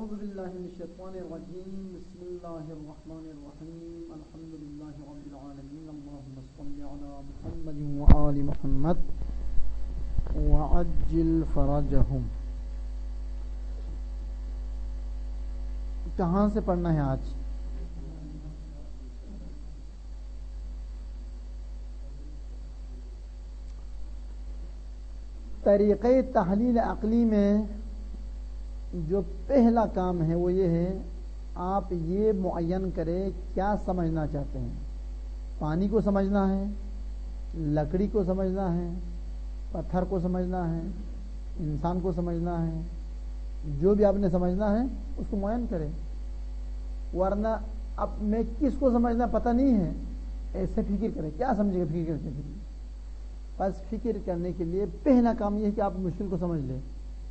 أعوذ بالله من الشيطان الرجيم بسم الله الرحمن الرحيم الحمد لله رب العالمين اللهم صل على محمد وآل محمد وعجل فرجهم. کہاں سے پڑھنا ہے آج؟ طریقۂ تحلیل عقلی میں جو پہلا کام ہے وہ یہ ہے آپ یہ معین کریں کیا سمجھنا چاہتے ہیں. پانی کو سمجھنا ہے، لکڑی کو سمجھنا ہے، پتھر کو سمجھنا ہے، انسان کو سمجھنا ہے، جو بھی آپ نے سمجھنا ہے اس کو معین کریں. ورنہ اب میں کس کو سمجھنا پتہ نہیں ہے ایسے فکر کریں. کیا سمجھے گا فکر کرنے کے لیے؟ بس فکر کرنے کے لیے پہلا کام یہ ہے کہ آپ مشکل کو سمجھ لیں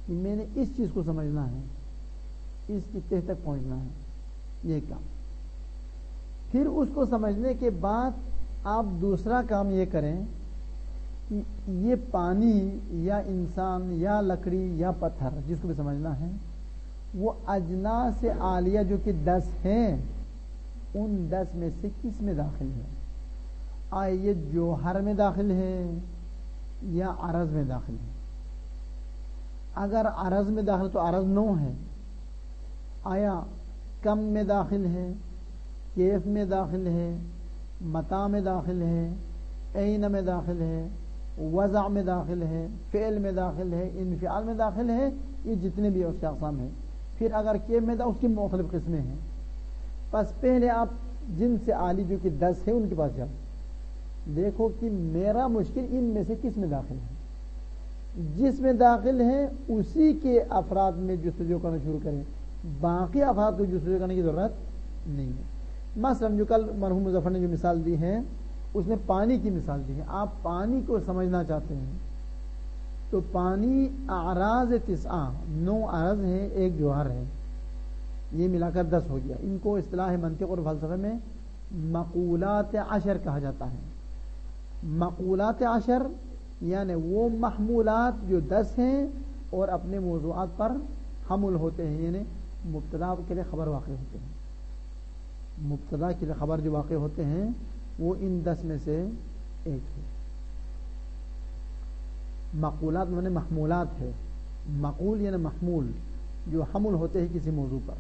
کہ میں نے اس چیز کو سمجھنا ہے، اس کی تہ تک پہنچنا ہے، یہ کام. پھر اس کو سمجھنے کے بعد آپ دوسرا کام یہ کریں کہ یہ پانی یا انسان یا لکڑی یا پتھر جس کو بھی سمجھنا ہے وہ اجناس عالیہ جو کہ 10 ہیں ان 10 میں سے کس میں داخل ہے. آئے یہ جوہر میں داخل ہے یا عرض میں داخل ہے. اگر عرض میں داخل تو عرض 9 ہے. آیا کم میں داخل ہے، کیف میں داخل ہے، متاع میں داخل ہے، عین میں داخل ہے، وضع میں داخل ہے، فعل میں داخل ہے، انفعال میں داخل ہے. یہ جتنے بھی اس کے اقسام ہیں. پھر اگر کیف میں اس کی مختلف قسمیں ہیں. بس پہلے آپ جن سے عالی جو کہ 10 ہے ان کے پاس جاؤ، دیکھو کہ میرا مشکل ان میں سے کس میں داخل ہے. جس میں داخل ہے اسی کے افراد میں جستجو کرنا شروع کریں، باقی افراد کو جستجو کرنے کی ضرورت نہیں ہے. مثلا جو کل مرحوم مظفر نے جو مثال دی ہے اس نے پانی کی مثال دی ہے. آپ پانی کو سمجھنا چاہتے ہیں تو پانی اعراض 9 عرض ہیں، ایک جوہر ہے، یہ ملا کر 10 ہو گیا. ان کو اصطلاح منطق اور فلسفے میں مقولات 10 کہا جاتا ہے. مقولات 10 یعنی وہ محمولات جو 10 ہیں اور اپنے موضوعات پر حمل ہوتے ہیں، یعنی مبتدا کے لیے خبر واقع ہوتے ہیں. مبتدا کے لیے خبر جو واقع ہوتے ہیں وہ ان 10 میں سے ایک ہے. مقولات یعنی محمولات ہے. مقول یعنی محمول جو حمل ہوتے ہیں کسی موضوع پر.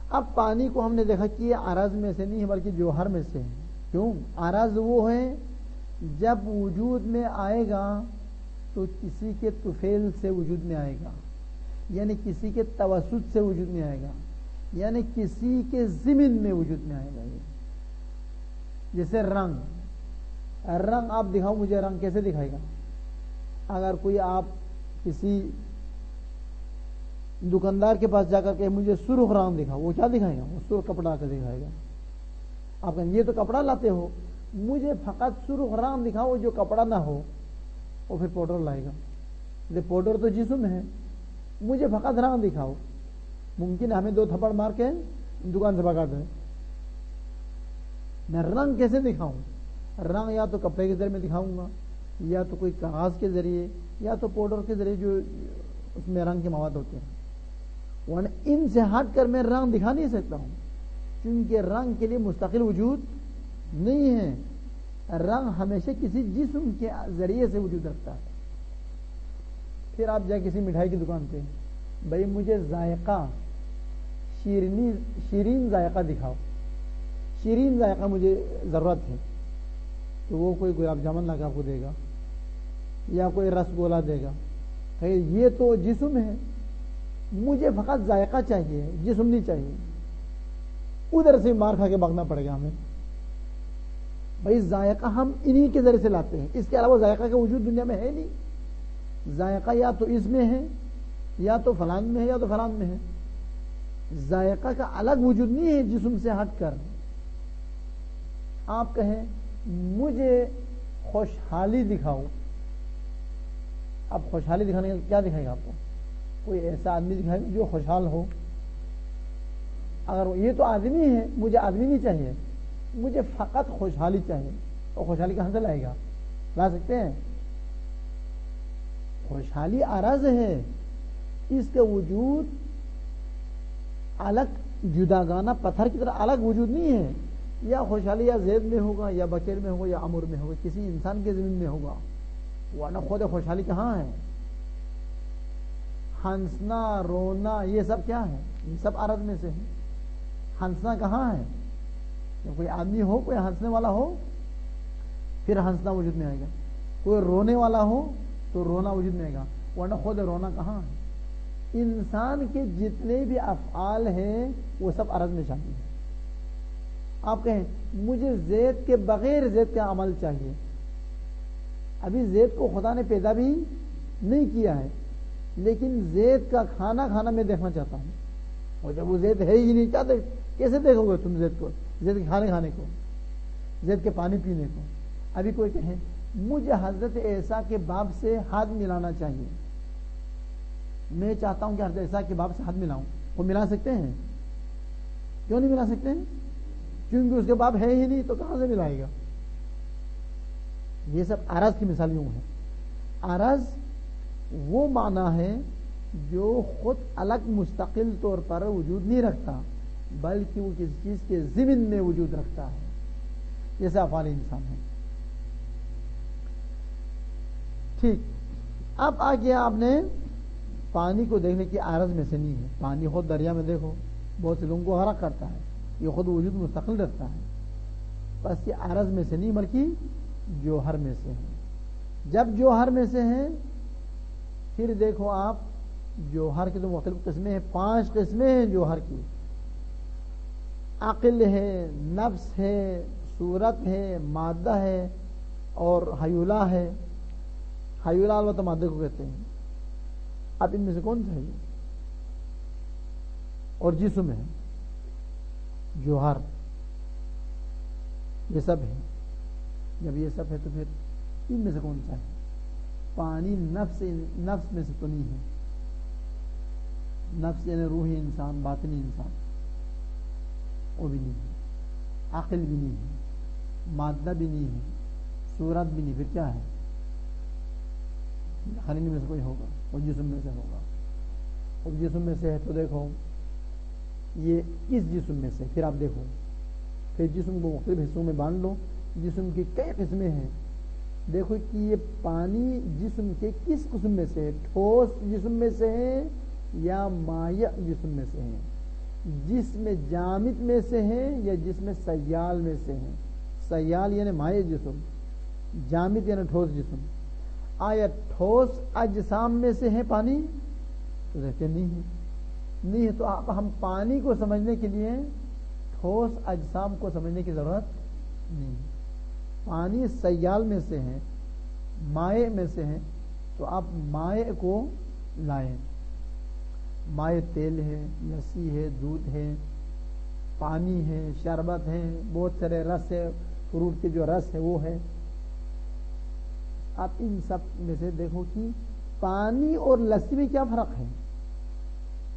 اب پانی کو ہم نے دیکھا کہ یہ عرض میں سے نہیں ہے بلکہ جوہر میں سے ہے. کیوں؟ عرض وہ ہے جب وجود میں آئے گا تو کسی کے طفیل سے وجود میں آئے گا، یعنی کسی کے توسط سے وجود میں آئے گا، یعنی کسی کے ضمن میں وجود میں آئے گا. جیسے رنگ آپ دکھاؤ مجھے، رنگ کیسے دکھائے گا؟ اگر کوئی آپ کسی دکاندار کے پاس جا کر کہ مجھے سرخ رنگ دکھاؤ، وہ کیا دکھائے گا؟ وہ سرخ کپڑا کے دکھائے گا. آپ کہیں یہ تو کپڑا لاتے ہو، مجھے فقط سرخ رنگ دکھاؤ جو کپڑا نہ ہو. وہ پھر پاؤڈر لائے گا. پاؤڈر تو جسم ہے، مجھے فقط رنگ دکھاؤ. ممکن ہے ہمیں 2 تھپڑ مار کے دکان سے بھگا دیں. میں رنگ کیسے دکھاؤں؟ رنگ یا تو کپڑے کے ذریعے میں دکھاؤں گا، یا تو کوئی کاغذ کے ذریعے، یا تو پاؤڈر کے ذریعے جو اس میں رنگ کے مواد ہوتے ہیں. ورنہ ان سے ہٹ کر میں رنگ دکھا نہیں سکتا ہوں، کیونکہ رنگ کے لیے مستقل وجود نہیں ہے. رنگ ہمیشہ کسی جسم کے ذریعے سے وجود رکھتا ہے. پھر آپ جائیں کسی مٹھائی کی دکان پہ، بھائی مجھے ذائقہ شیرین ذائقہ دکھاؤ، شیرین ذائقہ مجھے ضرورت ہے. تو وہ کوئی گلاب جامن لا کے آپ کو دے گا یا کوئی رس گولا دے گا. یہ تو جسم ہے، مجھے فقط ذائقہ چاہیے، جسم نہیں چاہیے. ادھر سے مار کھا کے بھاگنا پڑے گا ہمیں. بھائی ذائقہ ہم انہی کے ذریعے سے لاتے ہیں، اس کے علاوہ ذائقہ کا وجود دنیا میں ہے نہیں. ذائقہ یا تو اس میں ہے، یا تو فلان میں ہے، یا تو فلان میں ہے. ذائقہ کا الگ وجود نہیں ہے جسم سے ہٹ کر. آپ کہیں مجھے خوشحالی دکھاؤ، اب خوشحالی دکھانے کا کیا دکھائے گا آپ کو؟ کوئی ایسا آدمی دکھائے گا جو خوشحال ہو. اگر یہ تو آدمی ہے، مجھے آدمی نہیں چاہیے، مجھے فقط خوشحالی چاہیے. اور خوشحالی کہاں سے لائے گا؟ لا سکتے ہیں؟ خوشحالی عرض ہے، اس کا وجود الگ جداگانہ پتھر کی طرح الگ وجود نہیں ہے. یا خوشحالی یا زید میں ہوگا یا بکیر میں ہوگا یا عمر میں ہوگا, کسی انسان کے زمین میں ہوگا, ورنہ خود خوشحالی کہاں ہے؟ ہنسنا رونا یہ سب کیا ہے؟ یہ سب عرض میں سے ہے. ہنسنا کہاں ہے؟ جب کوئی آدمی ہو, کوئی ہنسنے والا ہو, پھر ہنسنا وجود میں آئے گا. کوئی رونے والا ہو تو رونا وجود میں آئے گا, ورنہ خود رونا کہاں ہے؟ انسان کے جتنے بھی افعال ہیں وہ سب عرض میں شامل ہیں. آپ کہیں مجھے زید کے بغیر زید کا عمل چاہیے. ابھی زید کو خدا نے پیدا بھی نہیں کیا ہے, لیکن زید کا کھانا کھانا میں دیکھنا چاہتا ہوں. اور جب وہ زید ہے ہی نہیں, کیا کیسے دیکھو گے تم زید کو, زید کے کھانے کھانے کو, زید کے پانی پینے کو. ابھی کوئی کہے مجھے حضرت عیسیٰ کے باپ سے ہاتھ ملانا چاہیے, میں چاہتا ہوں کہ حضرت عیسیٰ کے باپ سے ہاتھ ملاؤں. وہ ملا سکتے ہیں؟ کیوں نہیں ملا سکتے ہیں؟ کیونکہ اس کے باپ ہے ہی نہیں, تو کہاں سے ملائے گا؟ یہ سب عرض کی مثال یوں ہے. عرض وہ معنی ہے جو خود الگ مستقل طور پر وجود نہیں رکھتا, بلکہ وہ کسی چیز کے ضمن میں وجود رکھتا ہے, جیسے افعال انسان ہے. ٹھیک, اب آگے آپ نے پانی کو دیکھنے کی عرض میں سے نہیں ہے. پانی خود دریا میں دیکھو بہت سے لوگوں کو غرق کرتا ہے, یہ خود وجود مستقل رکھتا ہے, بس یہ عرض میں سے نہیں بلکہ جوہر میں سے ہے. جب جوہر میں سے ہیں پھر دیکھو آپ جوہر کی تو مختلف قسمیں ہیں, 5 قسمیں ہیں جوہر کی. عقل ہے, نفس ہے, صورت ہے, مادہ ہے اور حیولہ ہے. حیولہ البتہ مادے کو کہتے ہیں. اب ان میں سے کون سا ہے؟ اور جسم ہے, جوہر, یہ سب ہے. جب یہ سب ہے تو پھر ان میں سے کون سا ہے؟ پانی نفس میں سے تو نہیں ہے. نفس یعنی روحی انسان, باطنی انسان, وہ بھی نہیں ہے. عقل بھی نہیں ہے, مادہ بھی نہیں ہے, صورت بھی نہیں. پھر کیا ہے؟ خالی میں سے کوئی ہوگا, وہ جسم میں سے ہوگا. اور جسم میں سے ہے تو دیکھو یہ کس جسم میں سے. پھر آپ دیکھو, پھر جسم کو مختلف حصوں میں بانٹ لو. جسم کی کئی قسمیں ہیں. دیکھو کہ یہ پانی جسم کے کس قسم میں سے ہے, ٹھوس جسم میں سے ہے یا مائع جسم میں سے ہے, جسم جامد میں سے ہے یا جسم سیال میں سے ہے. سیال یعنی مائع جسم, جامد یعنی ٹھوس جسم. آیا ٹھوس اجسام میں سے ہے پانی؟ تو کہتے نہیں ہے. تو آپ ہم پانی کو سمجھنے کے لیے ٹھوس اجسام کو سمجھنے کی ضرورت نہیں. پانی سیال میں سے ہے, مائع میں سے ہے, تو آپ مائع کو لائیں. مائع تیل ہے, لسی ہے, دودھ ہے, پانی ہے, شربت ہے, بہت سارے رس ہے, فروٹ کے جو رس ہے وہ ہے. آپ ان سب میں سے دیکھو کہ پانی اور لسی میں کیا فرق ہے.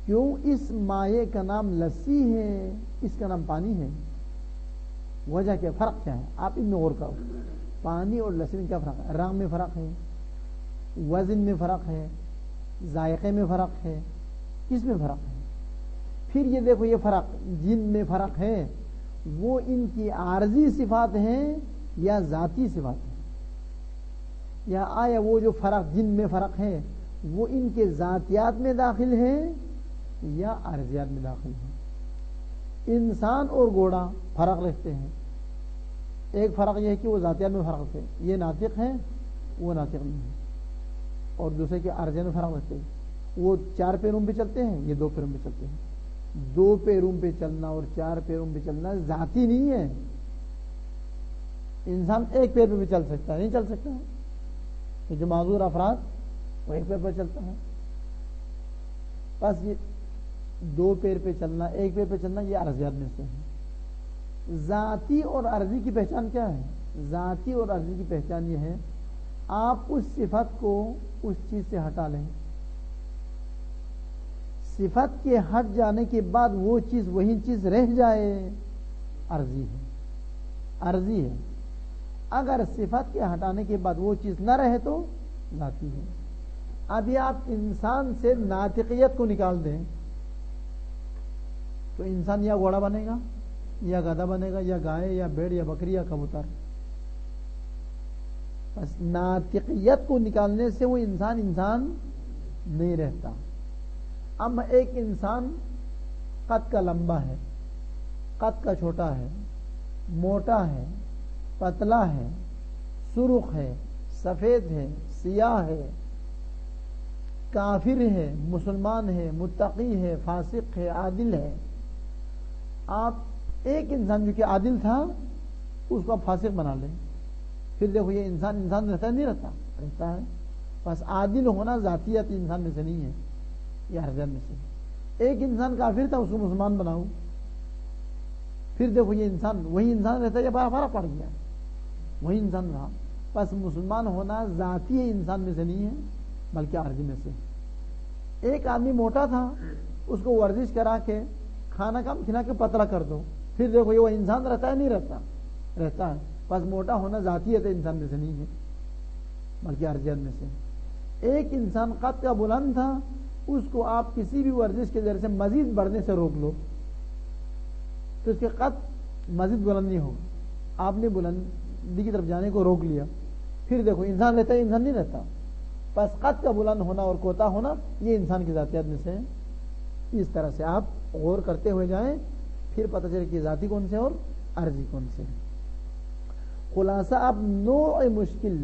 کیوں اس مائع کا نام لسی ہے, اس کا نام پانی ہے؟ وجہ کیا, فرق کیا ہے؟ آپ ان میں غور کرو. پانی اور لسی میں کیا فرق ہے؟ رنگ میں فرق ہے, وزن میں فرق ہے, ذائقے میں فرق ہے, کس میں فرق ہے؟ پھر یہ دیکھو یہ فرق جن میں فرق ہے وہ ان کی عارضی صفات ہیں یا ذاتی صفات ہیں, یا آیا وہ جو فرق جن میں فرق ہے وہ ان کے ذاتیات میں داخل ہے یا عارضیات میں داخل ہے. انسان اور گھوڑا فرق رکھتے ہیں. ایک فرق یہ ہے کہ وہ ذاتیات میں فرق رکھتے ہیں, یہ ناطق ہے وہ ناطق نہیں ہے. اور دوسرے کے عارضیات میں فرق رکھتے ہیں, وہ 4 پیروں پہ چلتے ہیں, یہ 2 پیروں پہ چلتے ہیں. 2 پیروں پہ چلنا اور 4 پیروں پہ چلنا ذاتی نہیں ہے. انسان 1 پیر پہ بھی چل سکتا ہے, نہیں چل سکتا ہے. یہ جو معذور افراد وہ 1 پیر پہ چلتا ہے. بس یہ 2 پیر پہ چلنا, 1 پیر پہ چلنا, یہ عرضیات میں سے ہے. ذاتی اور عرضی کی پہچان کیا ہے؟ ذاتی اور عرضی کی پہچان یہ ہے آپ اس صفت کو اس چیز سے ہٹا لیں. صفت کے ہٹ جانے کے بعد وہ چیز وہی چیز رہ جائے, عرضی ہے. عرضی ہے. اگر صفت کے ہٹانے کے بعد وہ چیز نہ رہے تو ذاتی ہے. ابھی آپ انسان سے ناطقیت کو نکال دیں, تو انسان یا گھوڑا بنے گا یا گدھا بنے گا یا گائے یا بھیڑ یا بکری یا کبوتر. بس ناطقیت کو نکالنے سے وہ انسان نہیں رہتا. اب ایک انسان قد کا لمبا ہے، قد کا چھوٹا ہے، موٹا ہے، پتلا ہے، سرخ ہے، سفید ہے، سیاہ ہے، کافر ہے، مسلمان ہے، متقی ہے، فاسق ہے، عادل ہے. آپ ایک انسان جو کہ عادل تھا اس کو آپ فاسق بنا لیں، پھر دیکھو یہ انسان رہتا ہے نہیں رہتا ہے. بس عادل ہونا ذاتیت انسان میں سے نہیں ہے، یہ حرجت میں سے. ایک انسان کافر تھا اس کو مسلمان بناؤ، پھر دیکھو یہ انسان وہی انسان رہتا ہے یا فرق پڑ گیا، وہی انسان رہا. بس مسلمان ہونا ذاتی انسان میں سے نہیں ہے بلکہ عارضی میں سے. ایک آدمی موٹا تھا اس کو ورزش کرا کے کھانا کم کھلا کے پتلا کر دو، پھر دیکھو یہ وہ انسان رہتا ہے نہیں رہتا ہے. بس موٹا ہونا ذاتیت انسان میں سے نہیں ہے بلکہ عارضیت میں سے. ایک انسان قد کا بلند تھا اس کو آپ کسی بھی ورزش کے ذریعے سے مزید بڑھنے سے روک لو تو اس کے قد مزید بلند نہیں ہوگا. آپ نے بلندی کی طرف جانے کو روک لیا، پھر دیکھو انسان رہتا ہے انسان نہیں رہتا. بس قد کا بلند ہونا اور کوتا ہونا یہ انسان کی ذاتیات میں سے ہے. اس طرح سے آپ غور کرتے ہوئے جائیں، پھر پتہ چلے کہ ذاتی کون سے اور عرضی کون سے. خلاصہ آپ نوع مشکل،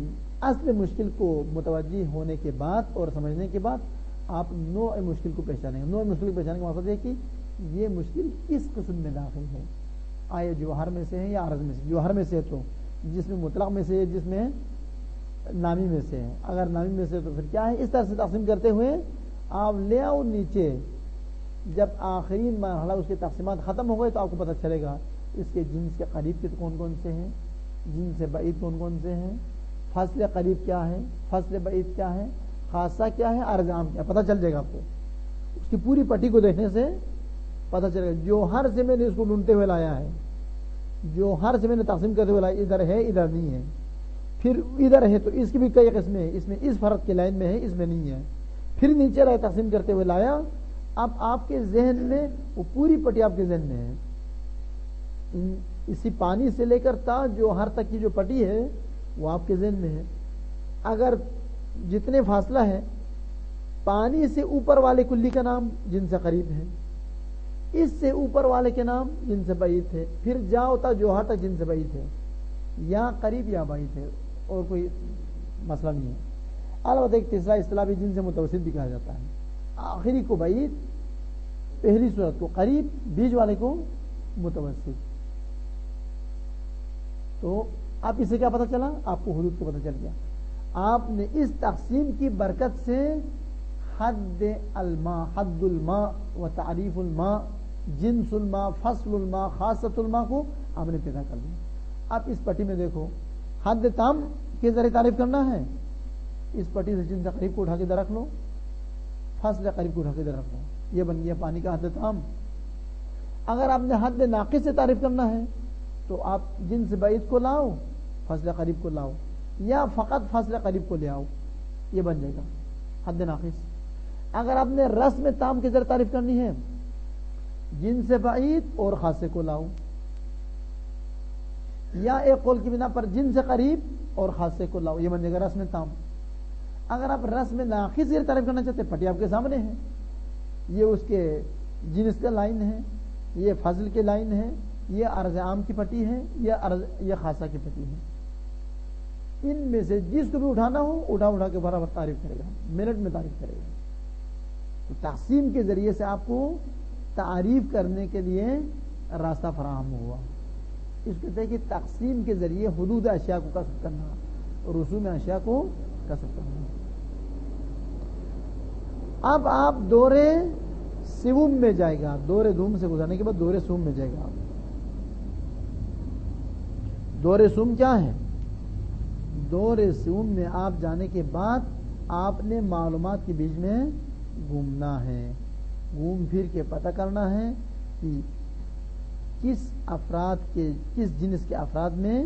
اصل مشکل کو متوجہ ہونے کے بعد اور سمجھنے کے بعد آپ نوع مشکل کو پہچانیں گے. نوع مشکل کو پہچاننے کا مقصد ہے کہ یہ مشکل کس قسم میں داخل ہے، آئے جوہر میں سے ہے یا عرض میں سے. جوہر میں سے ہے تو جس میں مطلق میں سے ہے، جس میں نامی میں سے ہے. اگر نامی میں سے تو پھر کیا ہے. اس طرح سے تقسیم کرتے ہوئے آپ لے آؤ نیچے. جب آخری مرحلہ اس کے تقسیمات ختم ہو گئے تو آپ کو پتہ چلے گا اس کے جنس کے قریب کے کون کون سے ہیں، جنس سے بعید کون کون سے ہیں، فصل قریب کیا ہے، فصل بعید کیا ہے، خاصہ کیا ہے، عرض عام کیا ہے. پتہ چل جائے گا آپ کو. اس کی پوری پٹی کو دیکھنے سے پتہ چلے گا. جو ہر سے میں نے اس کو ڈھونڈتے ہوئے لایا ہے، جو ہر سے میں نے تقسیم کرتے ہوئے لایا، ادھر ہے ادھر نہیں ہے. پھر ادھر ہے تو اس کی بھی کئی قسمیں ہیں، اس میں اس فرد کی لائن میں ہے، اس میں نہیں ہے. پھر نیچے رہے تقسیم کرتے ہوئے لایا. اب آپ کے ذہن میں وہ پوری پٹی آپ کے ذہن میں ہے. اسی پانی سے لے کر تا جو ہر تک کی جو پٹی ہے وہ آپ کے ذہن میں ہے. اگر جتنے فاصلہ ہے، پانی سے اوپر والے کلی کا نام جن سے قریب ہے، اس سے اوپر والے کے نام جن سے بعید ہے. پھر جاؤ تا جو ہر تک جن سے بعید ہے، یا قریب یا بعید ہے، اور کوئی مسئلہ نہیں ہے. البتہ ایک تیسرا اصطلاح بھی جن سے متوسط بھی کہا جاتا ہے. آخری کو بعید، پہلی صورت کو قریب، بیچ والے کو متوسط. تو آپ اسے کیا پتہ چلا؟ آپ کو حدود کو پتہ چل گیا. آپ نے اس تقسیم کی برکت سے حد الماء، حد الماء و تعریف الماء، جنس الماء، فصل الماء، خاصۃ الماء کو آپ نے پیدا کر دیا. آپ اس پٹی میں دیکھو، حد تام کے ذریعے تعریف کرنا ہے، اس پٹی سے جنس قریب کو اٹھا کے ادھر رکھ لو، فصل قریب کو اٹھا کے ادھر رکھ لو، یہ بن گیا پانی کا حد تام. اگر آپ نے حد ناقص سے تعریف کرنا ہے تو آپ جنس بعید کو لاؤ، فصل قریب کو لاؤ، یا فقط فصل قریب کو لے آؤ، یہ بن جائے گا حد ناقص. اگر آپ نے رسم تام کے ذریعے تعریف کرنی ہے، جنس بعید اور خاصے کو لاؤ، یا ایک قول کی بنا پر جنس قریب اور خاصے کو لاؤ، یہ بن جائے گا رسم تام. اگر آپ رسم ناقص سے تعریف کرنا چاہتے ہیں، پٹی آپ کے سامنے ہے، یہ اس کے جنس کا لائن ہے، یہ فضل کے لائن ہے، یہ عرض عام کی پٹی ہے، یہ خاصہ کی پٹی ہے. ان میں سے جس کو بھی اٹھانا ہو اٹھا کے برابر تعریف کرے گا، منٹ میں تعریف کرے گا. تو تقسیم کے ذریعے سے آپ کو تعریف کرنے کے لیے راستہ فراہم ہوا. اس کو کہتے ہیں کہ تقسیم کے ذریعے حدود اشیاء کو کسب کرنا اور رسوم اشیاء کو کسب کرنا. اب آپ دورے سوم میں جائے گا، دورے دوم سے گزارنے کے بعد دورے سوم میں جائے گا. دورے سوم کیا ہے؟ دورے سوم میں آپ جانے کے بعد آپ نے معلومات کے بیچ میں گھومنا ہے، گھوم پھر کے پتہ کرنا ہے کہ کس جنس کے افراد میں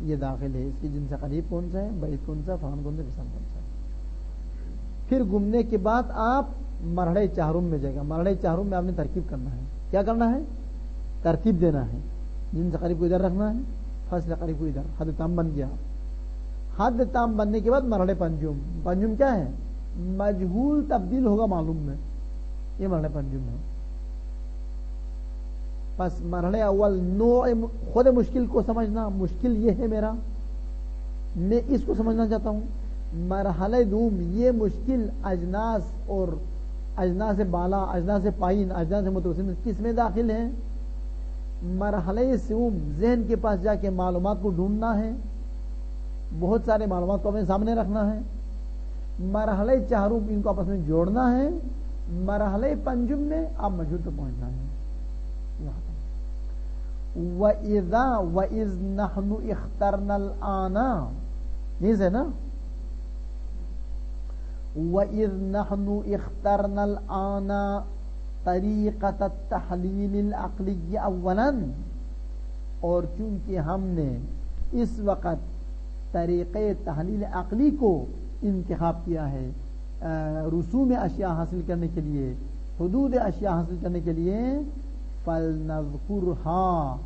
یہ داخل ہے، اس کی جنس قریب کون سا ہے، بعید کون سا، فلان کون سا، فسان کون سا. پھر گھومنے کے بعد آپ مرحلہ چہارم میں جائے گا. مرحلہ چہارم میں آپ نے ترکیب کرنا ہے. کیا کرنا ہے؟ ترتیب دینا ہے. جن سے قریب کو ادھر رکھنا ہے, فصل قریب کو ادھر. حد تام بن گیا. حد تام بننے کے بعد مرحلے پنجم. پنجم کیا ہے؟ مجہول تبدیل ہوگا معلوم میں, یہ مرحلے پنجم ہے. پس مرحلے اول نوع خود مشکل کو سمجھنا, مشکل یہ ہے میرا, میں اس کو سمجھنا چاہتا ہوں. مرحلہ دوم یہ مشکل اجناس اور اجناس بالا, اجناس پائین, اجناس متوسط کس میں داخل ہیں. مرحلہ سوم ذہن کے پاس جا کے معلومات کو ڈھونڈنا ہے, بہت سارے معلومات کو اپنے سامنے رکھنا ہے. مرحلہ چہارم ان کو آپس میں جوڑنا ہے. مرحلہ پنجم میں آپ مجہول پہ پہنچنا ہے. وَإِذَا وَإِذْ نَحْنُ اخْتَرْنَا الْآنَا, یہ ہے نا, وَإِذْ نَحْنُ اخْتَرْنَا الْآنَا طریقۃ التحلیل العقلی اولا, اور چونکہ ہم نے اس وقت طریقے تحلیل عقلی کو انتخاب کیا ہے رسوم اشیاء حاصل کرنے کے لیے, حدود اشیاء حاصل کرنے کے لیے, فَلْنَذْكُرْهَا,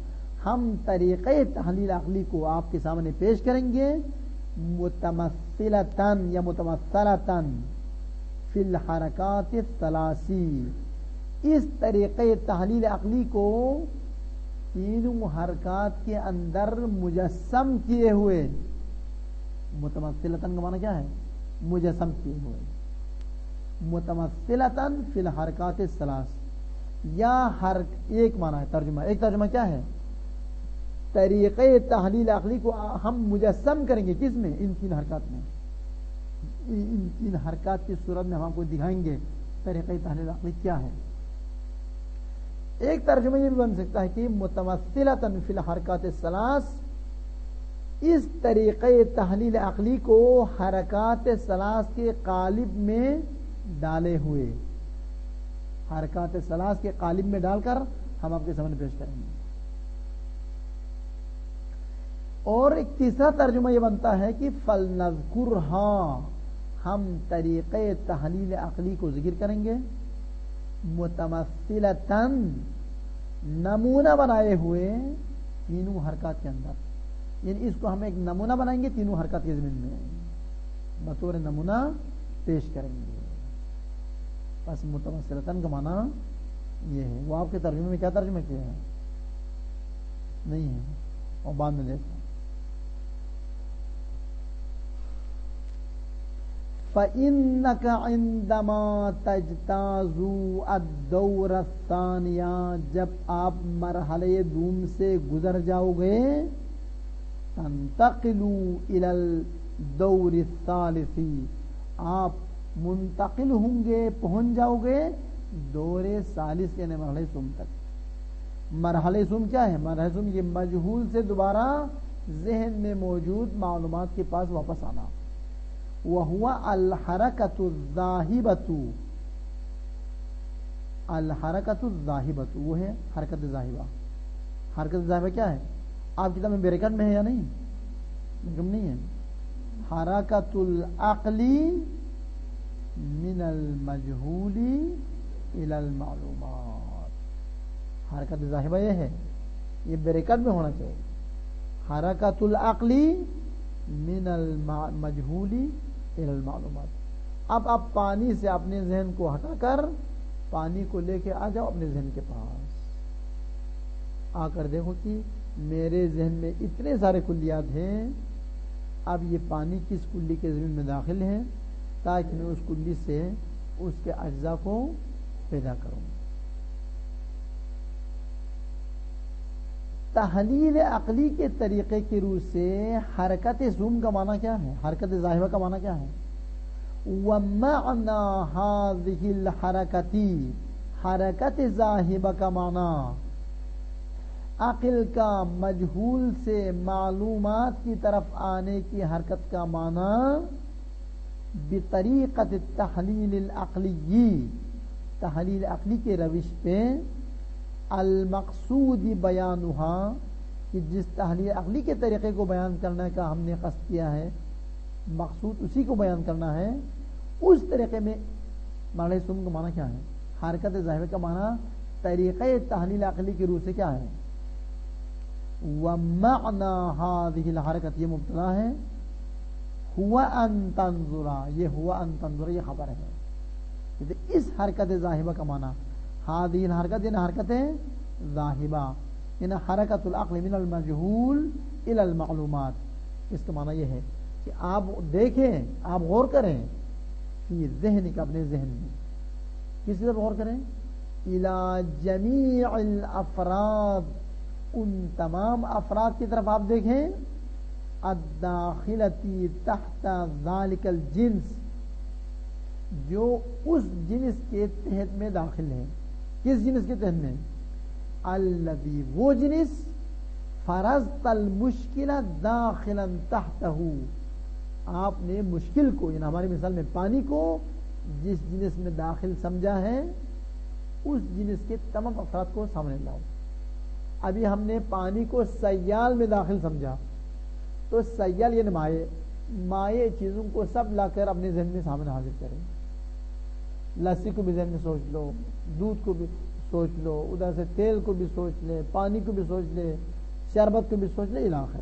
ہم طریقے تحلیل عقلی کو آپ کے سامنے پیش کریں گے, متمثلتاً یا متمثلتاً فی الحرکات الثلاثی, اس طریقے تحلیل عقلی کو تینوں حرکات کے اندر مجسم کیے ہوئے. متمثلتاً کا معنی کیا ہے؟ مجسم کیے ہوئے. متمثلتاً فی الحرکات الثلاث, یا ایک معنی ہے ترجمہ. ایک ترجمہ کیا ہے؟ طریقے تحلیل عقلی کو ہم مجسم کریں گے کس میں؟ ان تین حرکات میں. ان تین حرکات کی صورت میں ہم آپ کو دکھائیں گے طریقے تحلیل عقلی کیا ہے. ایک ترجمہ یہ بھی بن سکتا ہے کہ متمثلتاً فی الحرکات الثلاث, اس طریقے تحلیل عقلی کو حرکات ثلاث کے قالب میں ڈالے ہوئے. حرکات ثلاث کے قالب میں ڈال کر ہم آپ کے سامنے پیش کریں گے. اور ایک تیسرا ترجمہ یہ بنتا ہے کہ فَلْنَذْكُرْهَا, ہم طریقے تحلیل عقلی کو ذکر کریں گے, متمثلتاً نمونہ بنائے ہوئے تینوں حرکات کے اندر. یعنی اس کو ہم ایک نمونہ بنائیں گے تینوں حرکات کے ضمن میں, بطور نمونہ پیش کریں گے. بس متمثلتاً کا معنی یہ ہے. وہ آپ کے ترجمے میں کیا ترجمہ کیا ہے؟ نہیں ہے, اور بعد میں دیکھو. فَإِنَّكَ عِنْدَمَا تَجْتَازُ الدَّوْرَ الثَّانِيَةَ, جب آپ مرحلے دوم سے گزر جاؤ گے, تَنْتَقِلُوا إِلَى الدَّوْرِ الثَّالِثِ, آپ منتقل ہوں گے, پہنچ جاؤ گے دور ثالث یعنی مرحلہ سوم تک. مرحلہ سوم کیا ہے؟ مرحلہ سوم یہ مجہول سے دوبارہ ذہن میں موجود معلومات کے پاس واپس آنا. وَهُوَ الْحَرَكَةُ الذَّاهِبَةُ, الْحَرَكَةُ الذَّاهِبَةُ وہ ہے حرکت ذاہبہ. حرکت ذاہبہ کیا ہے؟ آپ کتاب میں بریکٹ میں ہے یا نہیں؟ بیکم نہیں ہے. حرکت العقلی من المجہول الى المعلومات. حرکت ذاہبہ یہ ہے, یہ بریکٹ میں ہونا چاہیے. حرکت العقلی من المجہول الى المعلومات. اب آپ پانی سے اپنے ذہن کو ہٹا کر پانی کو لے کے آ جاؤ اپنے ذہن کے پاس. آ کر دیکھو کہ میرے ذہن میں اتنے سارے کلیات ہیں, اب یہ پانی کس کلی کے ضمن میں داخل ہے, تاکہ میں اس کلی سے اس کے اجزاء کو پیدا کروں. تحلیل عقلی کے طریقے کی روح سے حرکت زوم کا معنی کیا ہے؟ حرکت ظاہرہ کا معنی کیا ہے؟ وَمَعْنَا هَذِهِ الْحَرَكَةِ, حرکت ظاہرہ کا معنی عقل کا مجہول سے معلومات کی طرف آنے کی حرکت کا معنی بطریقت التحلیل العقلی, تحلیل عقلی کے روش پہ, المقصود بیانہا, کہ جس تحلیل عقلی کے طریقے کو بیان کرنے کا ہم نے قصد کیا ہے, مقصود اسی کو بیان کرنا ہے, اس طریقے میں مرحلہ سوم کا معنی کیا ہے؟ حرکت ظاہرہ کا معنی طریقہ تحلیل عقلی کی روح سے کیا ہے؟ وَمَعْنَى هَذِهِ الْحَرَكَةِ، یہ مبتدا ہے، هُوَ أَن تَنظُرَ، یہ هُوَ أَن تَنظُرَ یہ خبر ہے، اس حرکت ذاہبہ کا معنی هذه الحرکت یعنی حرکت ذاہبہ، یعنی حرکت العقل من المجهول الى المعلومات، اس کا معنی یہ ہے کہ آپ دیکھیں، آپ غور کریں فی ذہن کا، اپنے ذہن میں کس طرح غور کریں، الى جمیع الافراد، ان تمام افراد کی طرف آپ دیکھیں، الداخلتی تحت ذالک الجنس، جو اس جنس کے تحت میں داخل ہے، کس جنس کے تحت میں، الذی وہ جنس، فرضت المشکل داخلا تحتہ، آپ نے مشکل کو، یعنی ہماری مثال میں پانی کو جس جنس میں داخل سمجھا ہے، اس جنس کے تمام افراد کو سامنے لاؤ۔ ابھی ہم نے پانی کو سیال میں داخل سمجھا، تو سیال یعنی مائع چیزوں کو سب لا کر اپنے ذہن میں سامنے حاضر کریں، لسی کو بھی ذہن میں سوچ لو، دودھ کو بھی سوچ لو، ادھر سے تیل کو بھی سوچ لے، پانی کو بھی سوچ لے، شربت کو بھی سوچ لے، الی آخر۔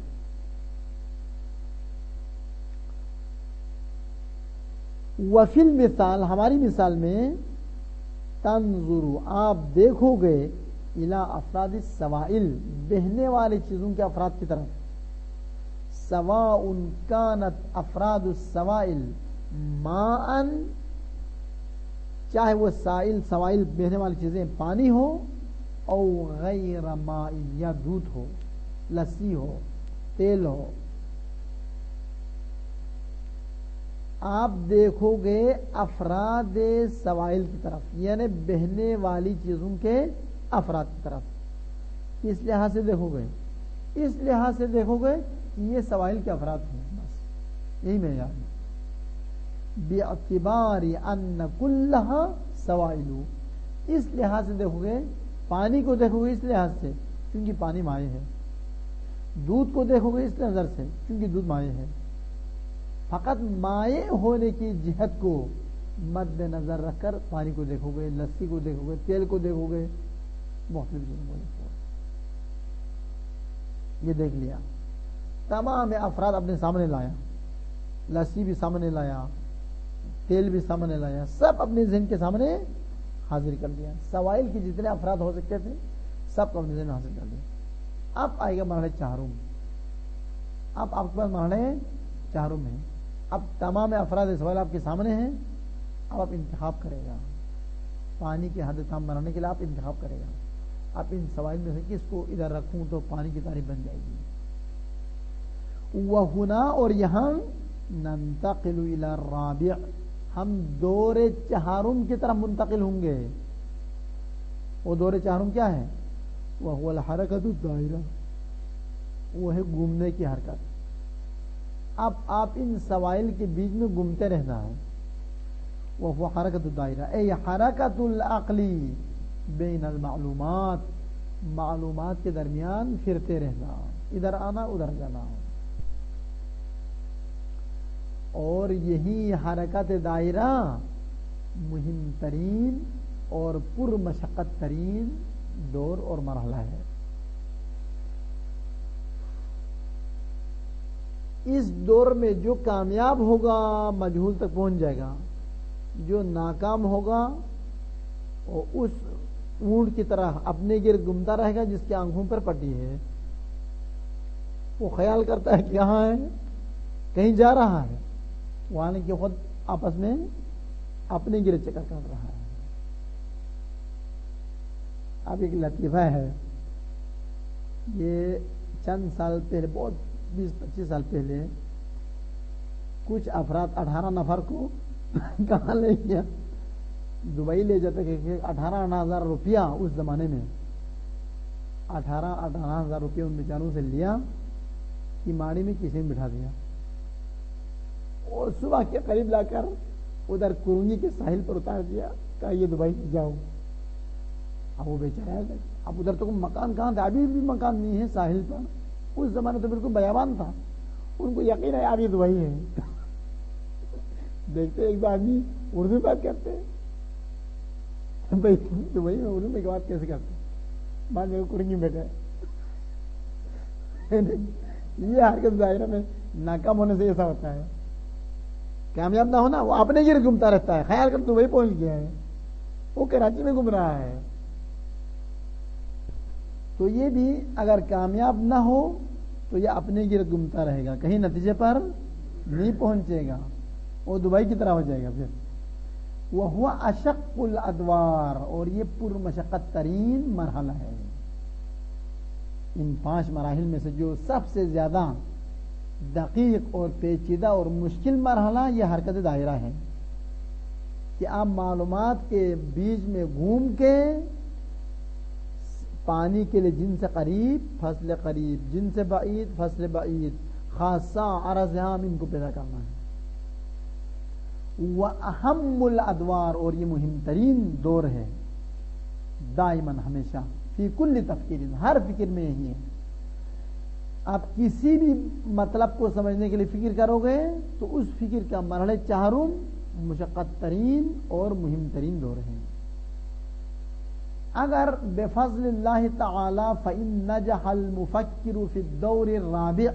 وفی المثال، ہماری مثال میں، تنظروا آپ دیکھو گے، الی افراد السوائل بہنے والی چیزوں کے افراد کی طرف، سواء کانت افراد السوائل ماء، چاہے وہ سائل سوائل بہنے والی چیزیں پانی ہو، او غیر ماء یا دودھ ہو، لسی ہو، تیل ہو، آپ دیکھو گے افراد سوائل کی طرف، یعنی بہنے والی چیزوں کے افراد کی طرف، اس لحاظ سے دیکھو گے، اس لحاظ سے دیکھو گے کہ یہ سوائل کے افراد ہیں، بس یہی میں یاد ہے، باعتبار ان کلھا سوائل، اس لحاظ سے دیکھو گے، پانی کو دیکھو گے اس لحاظ سے کیونکہ پانی مائع ہے، دودھ کو دیکھو گے اس نظر سے کیونکہ دودھ مائع ہے، فقط مائع ہونے کی جہت کو مد نظر رکھ کر پانی کو دیکھو گے، لسی کو دیکھو گے، تیل کو دیکھو گے، مختلف چیزوں کو دیکھو گے۔ یہ دیکھ لیا، تمام افراد اپنے سامنے لایا، لسی بھی سامنے لایا، تیل بھی سامنے لایا، سب اپنے ذہن کے سامنے حاضر کر دیا، سوائل کے جتنے افراد ہو سکتے تھے سب کو اپنے ذہن میں حاضر کر دیا۔ اب آئے گا مرحلہ چہارم، اب آپ کے پاس مرحلہ چہارم ہے، اب تمام افراد سوائل آپ کے سامنے ہیں، اب آپ انتخاب کرے گا، پانی کی حد تام بنانے کے لیے آپ انتخاب کرے گا، آپ ان سوائل میں سے کس کو ادھر رکھوں تو پانی کی تعریف بن جائے گی۔ وہنا اور یہاں، ننتقل الی الرابع، ہم دور چہارم کی طرف منتقل ہوں گے۔ وہ دور چہارم کیا ہے؟ وہو الحرکۃ الدائرہ، وہ ہے گھومنے کی حرکت۔ اب آپ ان سوائل کے بیچ میں گھومتے رہنا ہے، وہو حرکۃ الدائرہ، اے حرکۃ العقلی بین المعلومات، معلومات کے درمیان پھرتے رہنا، ادھر آنا ادھر جانا، اور یہی حرکت دائرہ مہم ترین اور پر مشقت ترین دور اور مرحلہ ہے۔ اس دور میں جو کامیاب ہوگا مجہول تک پہنچ جائے گا، جو ناکام ہوگا وہ اس اونٹ کی طرح اپنے گرد گھومتا رہے گا جس کی آنکھوں پر پٹی ہے، وہ خیال کرتا ہے کہ کہاں ہے، کہیں جا رہا ہے، وہاں کہ خود آپس میں اپنے گرد چکر کاٹ رہا ہے۔ اب ایک لطیفہ ہے، یہ چند سال پہلے، بہت 20-25 سال پہلے، کچھ افراد 18 نفر کو کہاں لے گیا، دبئی لے جاتے کہ 18,000 روپیہ، اس زمانے میں 18,000 روپیہ ان بیچاروں سے لیا، کہ ماڑی میں کسی نے بٹھا دیا، اور صبح کے قریب لا کر ادھر کرونگی کے ساحل پر اتار دیا، کہا یہ دبئی جاؤ۔ اب وہ بیچارہ، اب ادھر تو مکان کہاں تھا، ابھی بھی مکان نہیں ہے ساحل پر، اس زمانے تو بالکل بیابان تھا، ان کو یقین ہے اب یہ دبئی ہے۔ دیکھتے ایک دو آدمی اردو بات کرتے، بھائی تو وہی میں اردو میں کی بات کیسے کرتے مان جو کرنگی بیٹھے یہ حرکت ظاہرہ میں ناکام ہونے سے ایسا ہوتا ہے. کامیاب نہ ہونا وہ اپنے گرد گھومتا رہتا ہے, خیال کر تو وہی پہنچ گیا ہے, وہ کراچی میں گھوم رہا ہے. تو یہ بھی اگر کامیاب نہ ہو تو یہ اپنے گرد گھومتا رہے گا, کہیں نتیجے پر نہیں پہنچے گا, وہ دبئی کی طرح ہو جائے گا. پھر وہ ہوا اشق الادوار, اور یہ پر مشقت ترین مرحلہ ہے. ان 5 مراحل میں سے جو سب سے زیادہ دقیق اور پیچیدہ اور مشکل مرحلہ یہ حرکت دائرہ ہے, کہ آپ معلومات کے بیچ میں گھوم کے پانی کے لیے جن سے قریب فصل قریب, جن سے بعید فصل بعید, خاصہ عرض عام ان کو پیدا کرنا ہے. وَأَهَمُّ الْأَدْوَارِ, اور یہ مہم ترین دور ہے دائماً ہمیشہ, فی کل تفکیر, ہر فکر میں یہی ہے. آپ کسی بھی مطلب کو سمجھنے کے لیے فکر کرو گے تو اس فکر کا مرحلہ 4 مشقت ترین اور مہم ترین دور ہے. اگر بفضل اللہ تعالی فإن نجح المفکر فی الدور الرابع,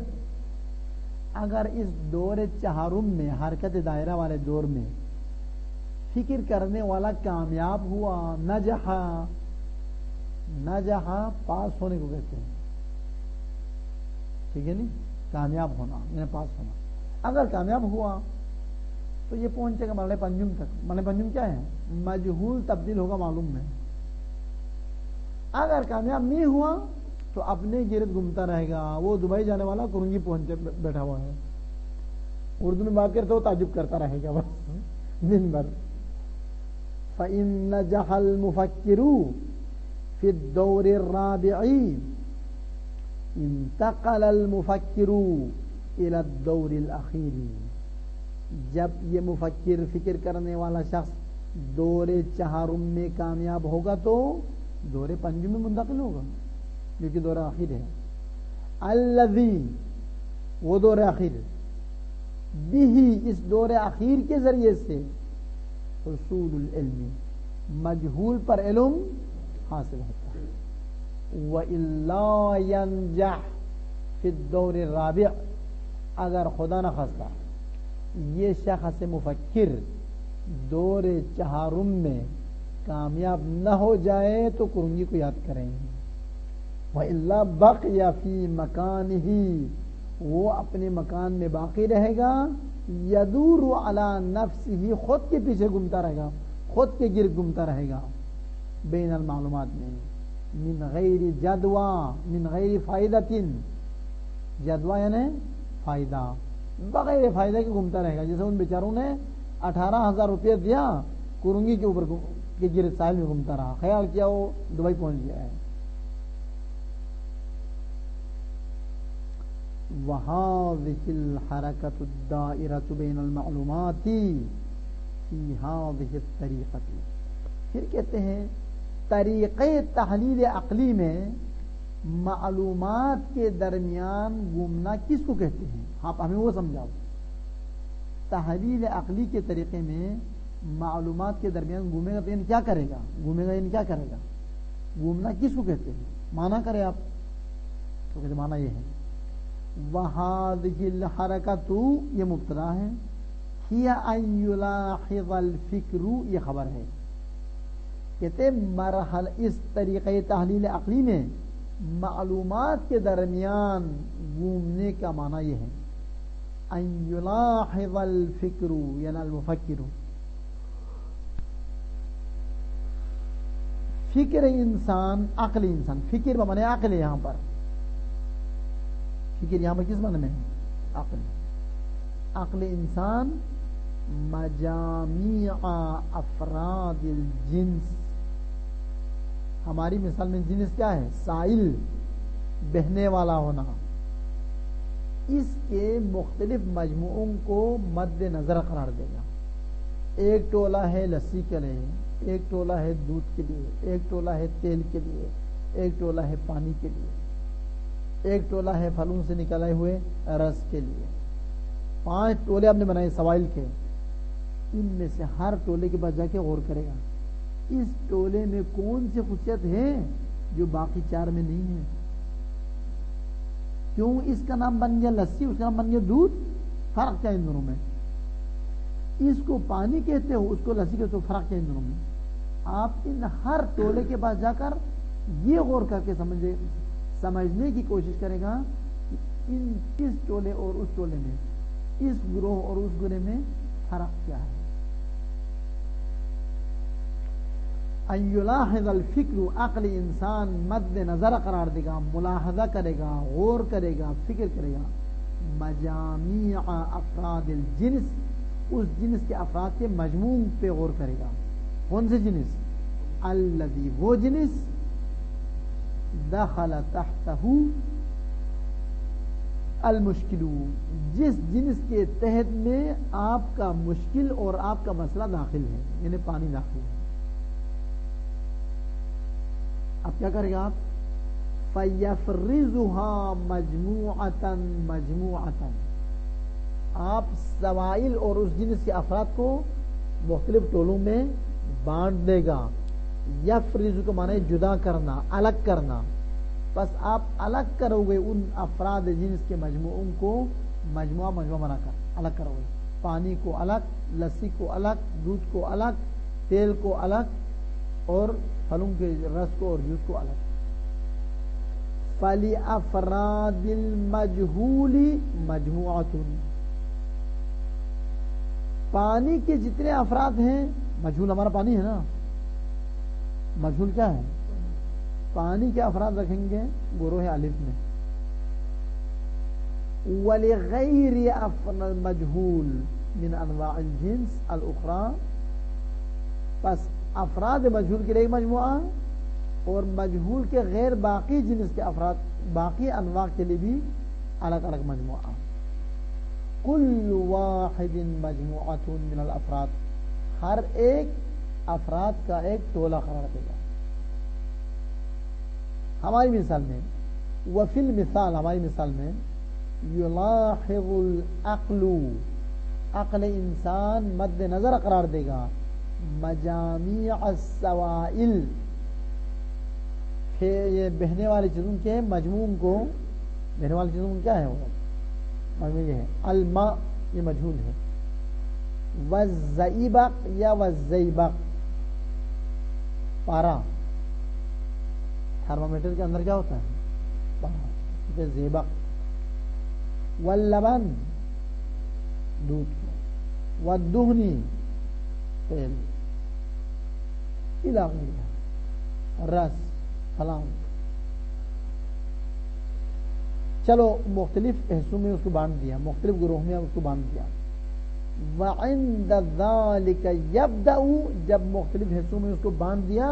اگر اس دور 4 میں حرکت دائرہ والے دور میں فکر کرنے والا کامیاب ہوا, نجح پاس ہونے کو کہتے ہیں, ٹھیک ہے نہیں, کامیاب ہونا یعنی پاس ہونا. اگر کامیاب ہوا تو یہ پہنچے گا مرحلہ 5 تک. مرحلہ 5 کیا ہے؟ مجہول تبدیل ہوگا معلوم میں. اگر کامیاب نہیں ہوا تو اپنے گرد گھومتا رہے گا, وہ دبئی جانے والا کرنگی پہنچے بیٹھا ہوا ہے, اردو میں بات کرتے ہو تعجب کرتا رہے گا بس دن بھر. فَإِن نَجَحَ الْمُفَكِّرُ فِي الدَّوْرِ الرَّابِعِ انتقل الْمُفَكِّرُ إِلَى الدَّوْرِ الْأَخِيرِ, جب یہ مفکر فکر کرنے والا شخص دور 4 میں کامیاب ہوگا تو دور 5 میں منتقل ہوگا, جو کہ دور آخر ہے. الذی, وہ دور آخر, بھی, اس دور آخر کے ذریعے سے حصول العلم, مجہول پر علم حاصل ہوتا ہے. وَإِلَّا يَنْجَحْ فِي الدَّوْرِ الرَّابِعِ, اگر خدا نخواستہ یہ شخص مفکر دور 4 میں کامیاب نہ ہو جائے تو کرنگی کو یاد کریں. وَإِلَّا بَقِيَ فِي مَكَانِهِ, وہ اپنے مکان میں باقی رہے گا. یدور علی نفسہ, خود کے پیچھے گھومتا رہے گا, خود کے گرد گھومتا رہے گا, بین المعلومات میں, من غیر جدوا, من غیر فائدۃ, جدوا یعنی فائدہ, بغیر فائدہ کے گھومتا رہے گا. جیسے ان بیچاروں نے 18,000 روپیہ دیا, کرنگی کے اوپر کے گرد ساحل میں گھومتا رہا, خیال کیا وہ دبئی پہنچ گیا ہے. وَهَذِهِ الْحَرَكَةُ الدَّائِرَةُ بَيْنَ الْمَعْلُومَاتِ فِي هَذِهِ الطَّرِيقَةِ, پھر کہتے ہیں طریقے تحلیل عقلی میں معلومات کے درمیان گھومنا کس کو کہتے ہیں؟ آپ ہمیں وہ سمجھاؤ. تحلیل عقلی کے طریقے میں معلومات کے درمیان گھومے گا تو یعنی کیا کرے گا؟ گھومے گا یعنی کیا کرے گا؟ گھومنا کس کو کہتے ہیں؟ معنی کرے آپ تو کہتے معنی یہ ہے. وَهَذِهِ الْحَرَكَةُ, یہ مبتدا ہے, هِيَ أَن يُلَاحِظَ الْفِكْرُ, یہ خبر ہے. کہتے مرحلہ اس طریقے تحلیل عقلی میں معلومات کے درمیان گھومنے کا معنی یہ ہے, ان یلاحظ الفکر یعنی المفکر, فکر انسان, عقل انسان, فکر بمانے عقل, یہاں پر فکر یہاں پر کس معنی میں ہے؟ عقل. عقل انسان مجامع افراد الجنس, ہماری مثال میں جنس کیا ہے؟ سائل, بہنے والا ہونا. اس کے مختلف مجموعوں کو مد نظر قرار دے گا. ایک ٹولہ ہے لسی کے لیے, ایک ٹولہ ہے دودھ کے لیے, ایک ٹولہ ہے تیل کے لیے, ایک ٹولہ ہے پانی کے لیے, ایک ٹولہ ہے پھلوں سے نکالے ہوئے رس کے لیے. 5 ٹولے آپ نے بنائے سوائل کے, ان میں سے ہر ٹولے کے بعد جا کے غور کرے گا اس ٹولے میں کون سی خصوصیت ہے جو باقی 4 میں نہیں ہے؟ کیوں اس کا نام بن گیا لسی، اس کا نام بن گیا دودھ؟ فرق کیا ان دونوں میں؟ اس کو پانی کہتے ہو، اس کو لسی کہتے ہو، فرق کیا ان دونوں میں؟ آپ ان ہر ٹولے کے پاس جا کر یہ غور کر کے سمجھنے کی کوشش کرے گا کہ اس ٹولے اور اس ٹولے میں، اس گروہ اور اس گروہ میں فرق کیا ہے۔ ان یلاحظ الفکر، عقل انسان مد نظر قرار دے گا، ملاحظہ کرے گا، غور کرے گا، فکر کرے گا، مجامع افراد الجنس، اس جنس کے افراد کے مجموع پہ غور کرے گا۔ کون سے جنس؟ الذی، وہ جنس دخل تحتہ المشکل، جس جنس کے تحت میں آپ کا مشکل اور آپ کا مسئلہ داخل ہے، یعنی پانی داخل ہے۔ اب کیا کرے گا آپ؟ فَيَفْرِزُهَا مَجْمُوعَةً مَجْمُوعَةً، آپ سوائل اور اس جنس کے افراد کو مختلف ٹولوں میں بانٹ دے گا۔ یفرز کو معنی جدا کرنا، الگ کرنا، بس آپ الگ کرو گے ان افراد جنس کے مجموعوں کو، مجموعہ بنا کر الگ کرو گے، پانی کو الگ، لسی کو الگ، دودھ کو الگ، تیل کو الگ، اور پھلوں کے رس کو اور جوس کو الگ۔ فَلِأَفْرَادِ الْمَجْهُولِ مَجْمُوعَةٌ، پانی کے جتنے افراد ہیں، مجہول ہمارا پانی ہے نا، مجہول کیا ہے؟ پانی کے افراد رکھیں گے گروہ الف میں۔ وَلِغَيْرِ الْمَجْهُولِ من انواع الجنس الاخرى، پس افراد مجہول کے لیے مجموعہ، اور مجہول کے غیر باقی جنس کے افراد باقی انواع کے لیے بھی الگ الگ مجموعہ۔ کل واحد مجموعۃ من الافراد، ہر ایک افراد کا ایک ٹولہ قرار دے گا۔ ہماری مثال میں، وفی المثال، ہماری مثال میں، یلاحظ العقل، عقل انسان مد نظر قرار دے گا، مجامع السوائل، کہ یہ بہنے والی چیزوں کے مجموع کو، بہنے والی چیزوں کیا ہے وہ مجموع یہ ہے، الماء یہ مجہول ہے، والزئبق یا والزئبق، پارا، تھرمامیٹر کے اندر کیا ہوتا ہے؟ پارا، زئبق، واللبن دودھ، والدہنی تیل، الہ رس، فلاں۔ چلو مختلف حصوں میں اس کو بانٹ دیا، مختلف گروہ میں اس کو بانٹ دیا۔ وعند ذلك يبدأ، جب مختلف حصوں میں اس کو بانٹ دیا،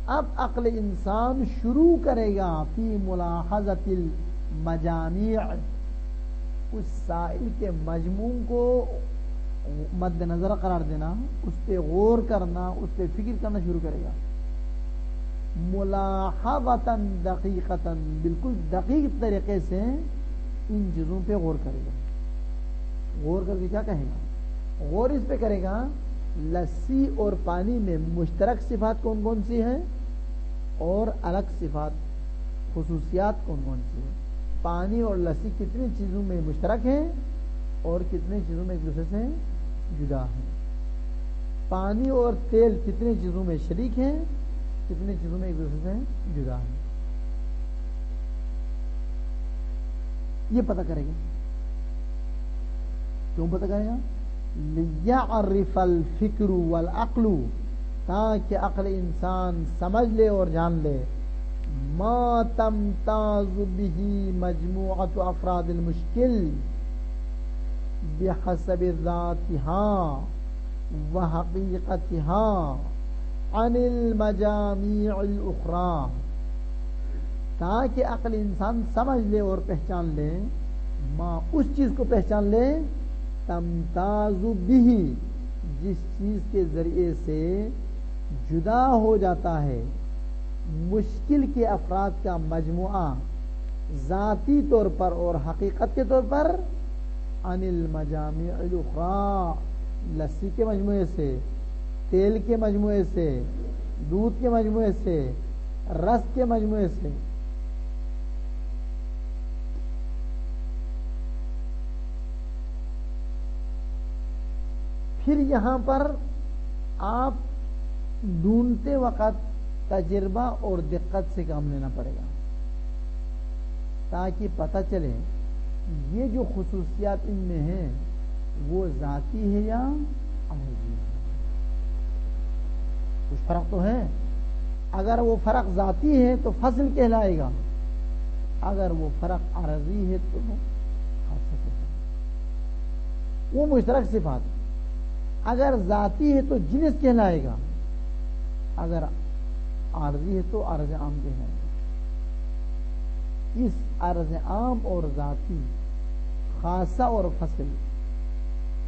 اب عقل انسان شروع کرے گا فی ملاحظۃ المجامع، اس سائل کے مجموع کو مد نظر قرار دینا، اس پہ غور کرنا، اس پہ فکر کرنا شروع کرے گا۔ ملاحظۃ دقیقۃ، بالکل دقیق طریقے سے ان چیزوں پہ غور کرے گا۔ غور کر کے کیا کہے گا؟ غور اس پہ کرے گا لسی اور پانی میں مشترک صفات کون کون سی ہیں اور الگ صفات خصوصیات کون کون سی ہیں، پانی اور لسی کتنی چیزوں میں مشترک ہیں اور کتنی چیزوں میں ایک دوسرے سے جدا ہیں، پانی اور تیل کتنی چیزوں میں شریک ہیں، کتنی چیزوں میں ایک دوسرے سے جدا ہیں، یہ پتہ کرے گا۔ کیوں پتہ کرے گا؟ لیعرف الفکر والعقل، تاکہ عقل انسان سمجھ لے اور جان لے، ما تمتاز به مجموعۃ افراد المشکل بحسب ذاتها وحقیقتها عن المجامع الاخرى، تاکہ عقل انسان سمجھ لے اور پہچان لے، ما اس چیز کو پہچان لے، تمتاز به، جس چیز کے ذریعے سے جدا ہو جاتا ہے مشکل کے افراد کا مجموعہ ذاتی طور پر اور حقیقت کے طور پر، عن المجامع الاخرى، لسی کے مجموعے سے، تیل کے مجموعے سے، دودھ کے مجموعے سے، رس کے مجموعے سے. پھر یہاں پر آپ ڈھونڈتے وقت تجربہ اور دقت سے کام لینا پڑے گا تاکہ پتہ چلے یہ جو خصوصیات ان میں ہیں وہ ذاتی ہے یا عارضی ہے. کچھ فرق تو ہے. اگر وہ فرق ذاتی ہے تو فصل کہلائے گا، اگر وہ فرق عارضی ہے تو خاصیت ہے. وہ مشترک صفات ہے. اگر ذاتی ہے تو جنس کہلائے گا، اگر عارضی ہے تو عرض عام کہلائے گا. اس عرض عام اور ذاتی، خاصہ اور فصل،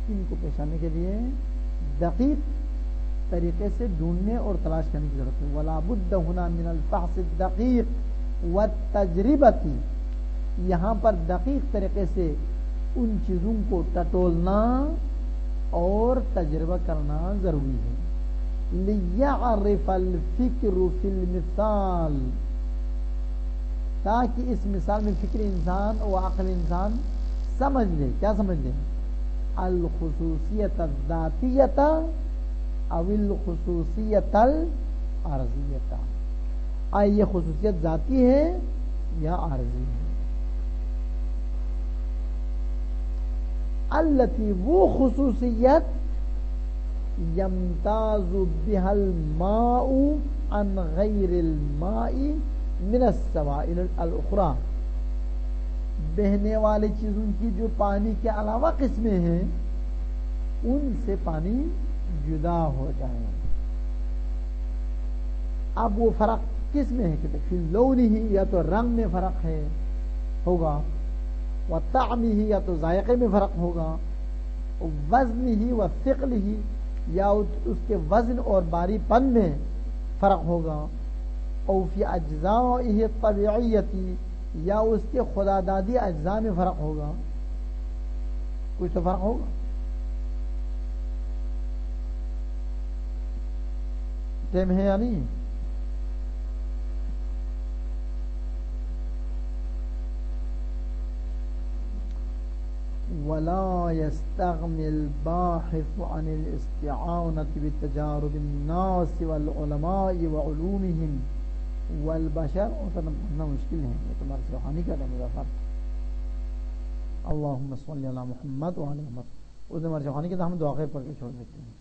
ان کو پیش آنے کے لیے دقیق طریقے سے ڈھونڈنے اور تلاش کرنے کی ضرورت ہے. ولا بد هنا من الفحص الدقیق والتجربتی، یہاں پر دقیق طریقے سے ان چیزوں کو ٹٹولنا اور تجربہ کرنا ضروری ہے. لیعرف الفکر فی المثال، تاکہ اس مثال میں فکر انسان و عقل انسان سمجھ لے. کیا سمجھ لے؟ الخصوصیت الذاتیت او الخصوصیت العارضیت، آیا یہ خصوصیت ذاتی ہے یا عارضی ہے. التی، وہ خصوصیت یمتاز بها الماء عن غیر الماء من السوائل الاخرى، بہنے والی چیزوں کی جو پانی کے علاوہ قسمیں ہیں ان سے پانی جدا ہو جائے. اب وہ فرق کس میں ہے کہ فی لونہ، یا تو رنگ میں فرق ہے ہوگا، وطعمہ، یا تو ذائقے میں فرق ہوگا، وزنہ وثقلہ، یا اس کے وزن اور باری پن میں فرق ہوگا، او فی اجزائہ الطبیعیتی، یا اس کے خدا دادی اجزاء میں فرق ہوگا. کچھ تو فرق ہوگا. ٹائم ہے یا نہیں؟ ولا يستغني الباحث عن الاستعانة بتجارب الناس والعلماء وعلومهم والبشر. اتنا مشکل ہے یہ تمہارے سے روحانی کا ہے فرق. اللهم صل على محمد وعلى محمد. اس نے ہمارے روحانی کے تو ہم دعا پڑھ کے چھوڑ دیتے ہیں.